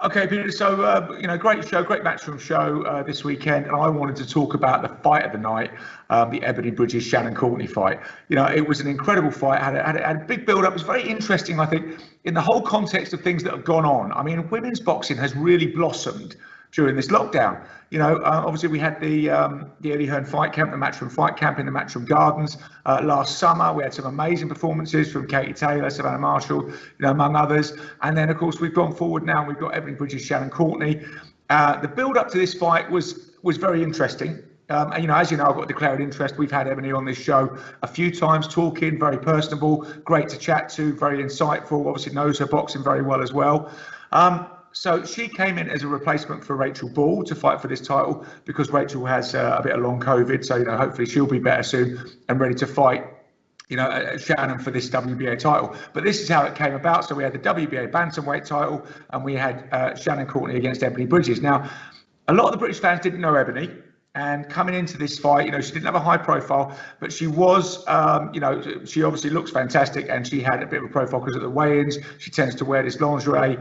Okay, Peter. So, great show, great matchroom show this weekend. And I wanted to talk about the fight of the night, the Ebanie Bridges Shannon Courtenay fight. It was an incredible fight. Had a big build-up. It was very interesting, I think, in the whole context of things that have gone on. I mean, women's boxing has really blossomed during this lockdown. Obviously we had the Hearn fight camp, the Matchroom fight camp in the Matchroom Gardens last summer. We had some amazing performances from Katie Taylor, Savannah Marshall, among others. And then, of course, we've gone forward now and we've got Ebanie Bridges, Shannon Courtenay. The build up to this fight was very interesting. And, as you know, I've got a declared interest. We've had Ebanie on this show a few times, talking, very personable, great to chat to, very insightful, obviously knows her boxing very well as well. So she came in as a replacement for Rachel Ball to fight for this title because Rachel has a bit of long COVID. So, hopefully she'll be better soon and ready to fight, Shannon for this WBA title. But this is how it came about. So we had the WBA bantamweight title and we had Shannon Courtenay against Ebanie Bridges. Now, a lot of the British fans didn't know Ebanie. And coming into this fight, she didn't have a high profile, but she was, she obviously looks fantastic and she had a bit of a profile because of the weigh-ins. She tends to wear this lingerie,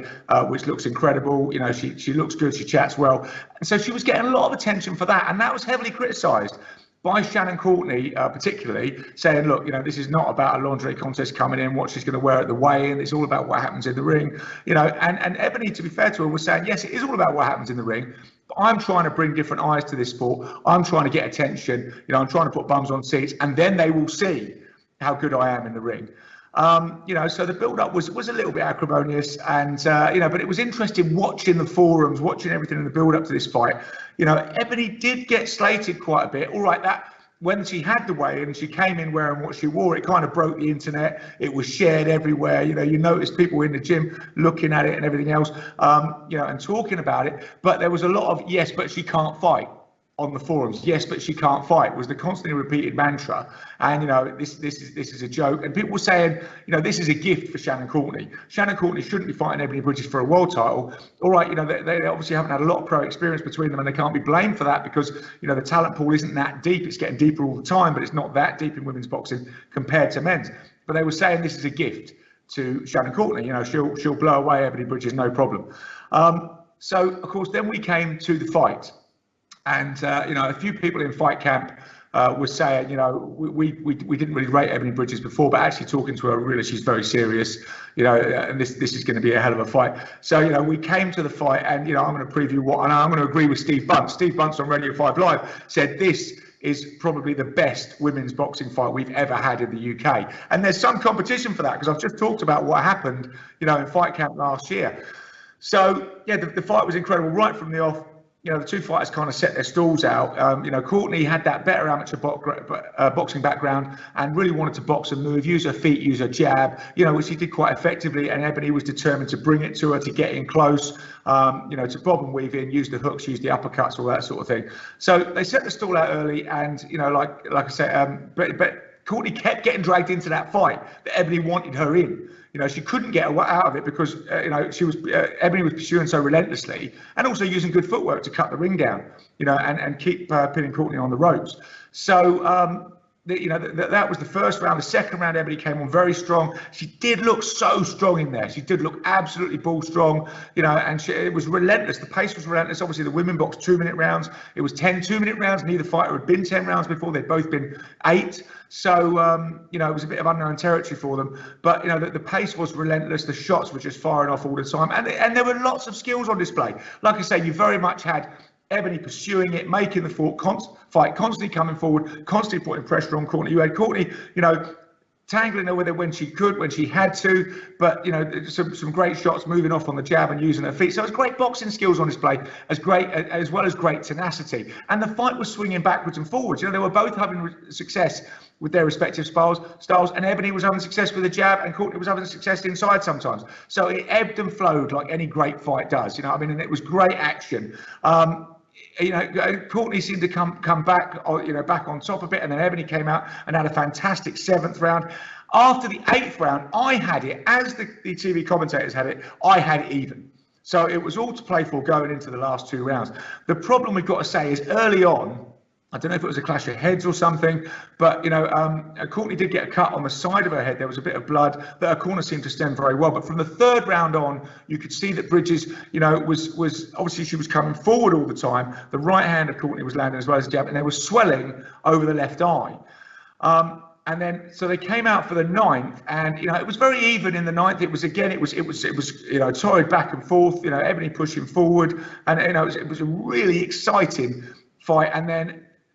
which looks incredible. She looks good, she chats well. And so she was getting a lot of attention for that. And that was heavily criticised by Shannon Courtenay, particularly, saying, look, this is not about a lingerie contest coming in, what she's going to wear at the weigh-in. It's all about what happens in the ring. And Ebanie, to be fair to her, was saying, yes, it is all about what happens in the ring. But I'm trying to bring different eyes to this sport. I'm trying to get attention. I'm trying to put bums on seats, and then they will see how good I am in the ring. So the build-up was a little bit acrimonious, and but it was interesting watching the forums, watching everything in the build-up to this fight. Ebanie did get slated quite a bit. All right, that when she had the weigh-in, she came in wearing what she wore. It kind of broke the internet. It was shared everywhere. You noticed people in the gym looking at it and everything else, and talking about it. But there was a lot of yes, but she can't fight on the forums. Yes, but she can't fight was the constantly repeated mantra. And this is a joke. And people were saying, this is a gift for Shannon Courtenay. Shannon Courtenay shouldn't be fighting Ebanie Bridges for a world title. All right, they obviously haven't had a lot of pro experience between them, and they can't be blamed for that because the talent pool isn't that deep. It's getting deeper all the time, but it's not that deep in women's boxing compared to men's. But they were saying this is a gift to Shannon Courtenay. She'll blow away Ebanie Bridges, no problem. So of course, then we came to the fight. And, a few people in fight camp were saying, we didn't really rate Ebanie Bridges before, but actually talking to her, really, she's very serious, and this is going to be a hell of a fight. So, we came to the fight and, I'm going to preview and I'm going to agree with Steve Bunce. Steve Bunce on Radio 5 Live said this is probably the best women's boxing fight we've ever had in the UK. And there's some competition for that because I've just talked about what happened, in fight camp last year. So, yeah, the fight was incredible right from the off. The two fighters kind of set their stalls out. Courtenay had that better amateur boxing background and really wanted to box and move, use her feet, use her jab, which she did quite effectively. And Ebanie was determined to bring it to her, to get in close, to bob and weave in, use the hooks, use the uppercuts, all that sort of thing. So they set the stall out early, and like I said, but Courtenay kept getting dragged into that fight that Ebanie wanted her in. She couldn't get out of it because, Ebanie was pursuing so relentlessly and also using good footwork to cut the ring down, and keep pinning Courtenay on the ropes. So, that was the first round. The second round, Ebanie came on very strong. She did look so strong in there. She did look absolutely ball strong, and it was relentless. The pace was relentless. Obviously, the women boxed 2-minute rounds. It was 10 2-minute rounds. Neither fighter had been 10 rounds before. They'd both been 8. So, it was a bit of unknown territory for them. But, the pace was relentless. The shots were just firing off all the time. And there were lots of skills on display. Like I say, you very much had Ebanie pursuing it, making the fight, constantly coming forward, constantly putting pressure on Courtenay. You had Courtenay, tangling her with it when she could, when she had to, but some great shots, moving off on the jab and using her feet. So it was great boxing skills on display, as well as great tenacity. And the fight was swinging backwards and forwards. They were both having success with their respective styles, and Ebanie was having success with the jab, and Courtenay was having success inside sometimes. So it ebbed and flowed like any great fight does. And it was great action. Courtenay seemed to come back, back on top of it, and then Ebanie came out and had a fantastic 7th round. After the 8th round, I had it, as the TV commentators had it, I had it even. So it was all to play for going into the last 2 rounds. The problem we've got to say is early on, I don't know if it was a clash of heads or something, but Courtenay did get a cut on the side of her head. There was a bit of blood that her corner seemed to stem very well. But from the third round on, you could see that Bridges, was obviously she was coming forward all the time. The right hand of Courtenay was landing as well as the jab, and there was swelling over the left eye. And then, so they came out for the ninth, and it was very even in the ninth. It was torrid back and forth. Ebanie pushing forward, and it was a really exciting fight. And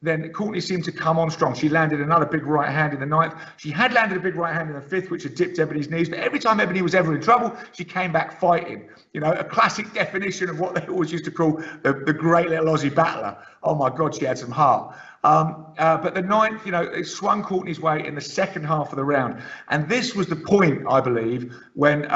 then Courtenay seemed to come on strong. She landed another big right hand in the ninth. She had landed a big right hand in the fifth, which had dipped Ebanie's knees. But every time Ebanie was ever in trouble, she came back fighting. A classic definition of what they always used to call the great little Aussie battler. Oh my God, she had some heart. But the ninth, it swung Courtenay's way in the second half of the round. And this was the point, I believe, when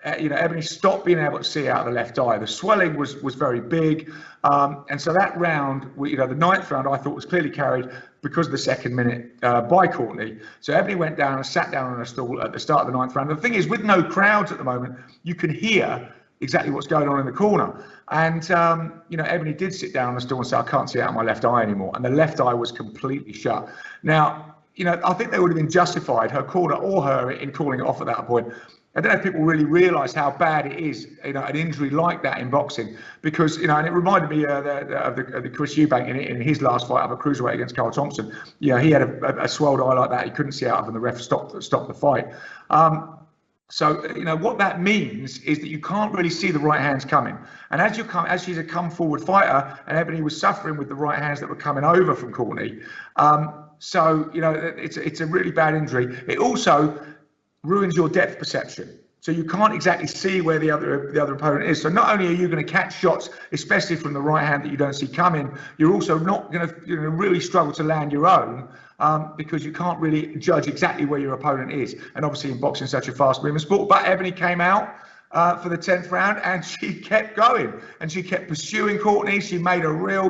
Ebanie stopped being able to see out of the left eye. The swelling was very big, and so that round, the ninth round, I thought was clearly carried because of the second minute by Courtenay. So Ebanie went down and sat down on a stool at the start of the ninth round. The thing is, with no crowds at the moment, you can hear exactly what's going on in the corner. And Ebanie did sit down on the stool and say, "I can't see out of my left eye anymore," and the left eye was completely shut. Now, I think they would have been justified, her corner or her, in calling it off at that point. I don't know if people really realise how bad it is, an injury like that in boxing, because and it reminded me of the Chris Eubank in his last fight of a cruiserweight against Carl Thompson. He had a swelled eye like that. He couldn't see out of, and the ref stopped the fight. So what that means is that you can't really see the right hands coming. And as she's a come forward fighter, and Ebanie was suffering with the right hands that were coming over from Courtenay. So it's a really bad injury. It also ruins your depth perception. So you can't exactly see where the other opponent is. So not only are you going to catch shots, especially from the right hand that you don't see coming, you're also not going to really struggle to land your own, because you can't really judge exactly where your opponent is. And obviously in boxing, such a fast-moving sport. But Ebanie came out for the 10th round, and she kept going, and she kept pursuing Courtenay. She made a real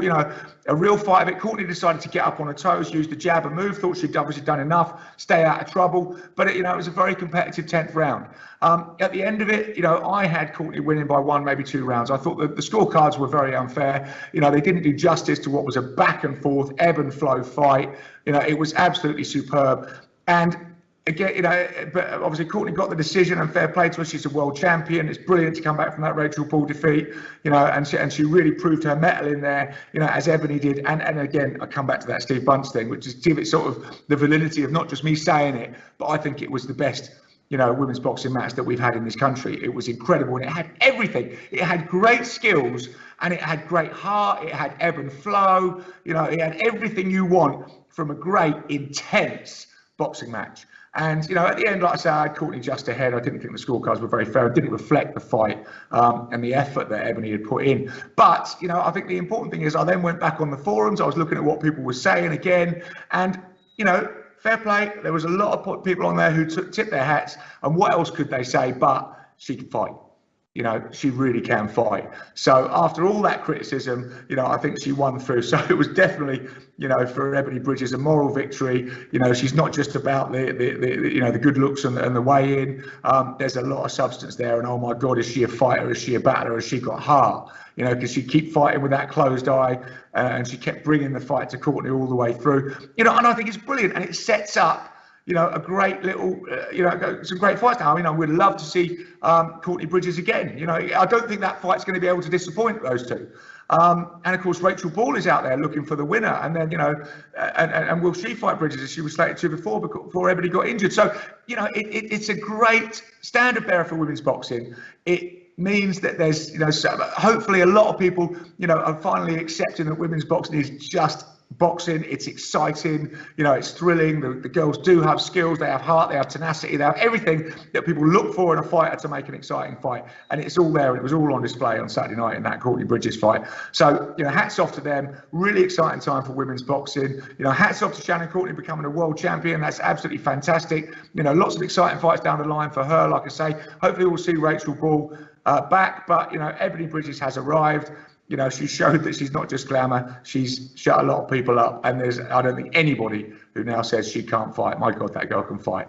fight of it. Courtenay decided to get up on her toes, use the jab and move. Thought she'd obviously done enough, stay out of trouble. But it was a very competitive 10th round. At the end of it, I had Courtenay winning by 1, maybe 2 rounds. I thought that the scorecards were very unfair. They didn't do justice to what was a back and forth, ebb and flow fight. It was absolutely superb. And again, but obviously Courtenay got the decision, and fair play to her. She's a world champion. It's brilliant to come back from that Rachel Paul defeat, and she really proved her mettle in there, as Ebanie did. And again, I come back to that Steve Bunce thing, which is give it sort of the validity of not just me saying it, but I think it was the best, women's boxing match that we've had in this country. It was incredible, and it had everything. It had great skills, and it had great heart. It had ebb and flow. It had everything you want from a great, intense boxing match. And at the end, like I said, I had Courtenay just ahead. I didn't think the scorecards were very fair. It didn't reflect the fight and the effort that Ebanie had put in. But I think the important thing is, I then went back on the forums. I was looking at what people were saying again, and fair play. There was a lot of people on there who tipped their hats. And what else could they say but she can fight? She really can fight. So after all that criticism, I think she won through. So it was definitely, for Ebanie Bridges, a moral victory. She's not just about the good looks and the way in. There's a lot of substance there. And oh my God, is she a fighter? Is she a battler? Has she got heart? Because she kept fighting with that closed eye, and she kept bringing the fight to Courtenay all the way through. And I think it's brilliant, and it sets up a great little, some great fights now. I we'd love to see Courtenay Bridges again. I don't think that fight's going to be able to disappoint those two. And of course, Rachel Ball is out there looking for the winner. And then, and will she fight Bridges, as she was slated to before Ebanie got injured? So, it's a great standard bearer for women's boxing. It means that there's, hopefully a lot of people, are finally accepting that women's boxing is just boxing. It's exciting, it's thrilling. The girls do have skills, they have heart, they have tenacity, they have everything that people look for in a fighter to make an exciting fight, and it's all there, and it was all on display on Saturday night in that Courtenay Bridges fight. So hats off to them. Really exciting time for women's boxing. Hats off to Shannon Courtenay becoming a world champion. That's absolutely fantastic. Lots of exciting fights down the line for her. Like I say, hopefully we'll see Rachel Ball back, but Ebanie Bridges has arrived. She showed that she's not just glamour. She's shut a lot of people up, and I don't think anybody who now says she can't fight. My God, that girl can fight.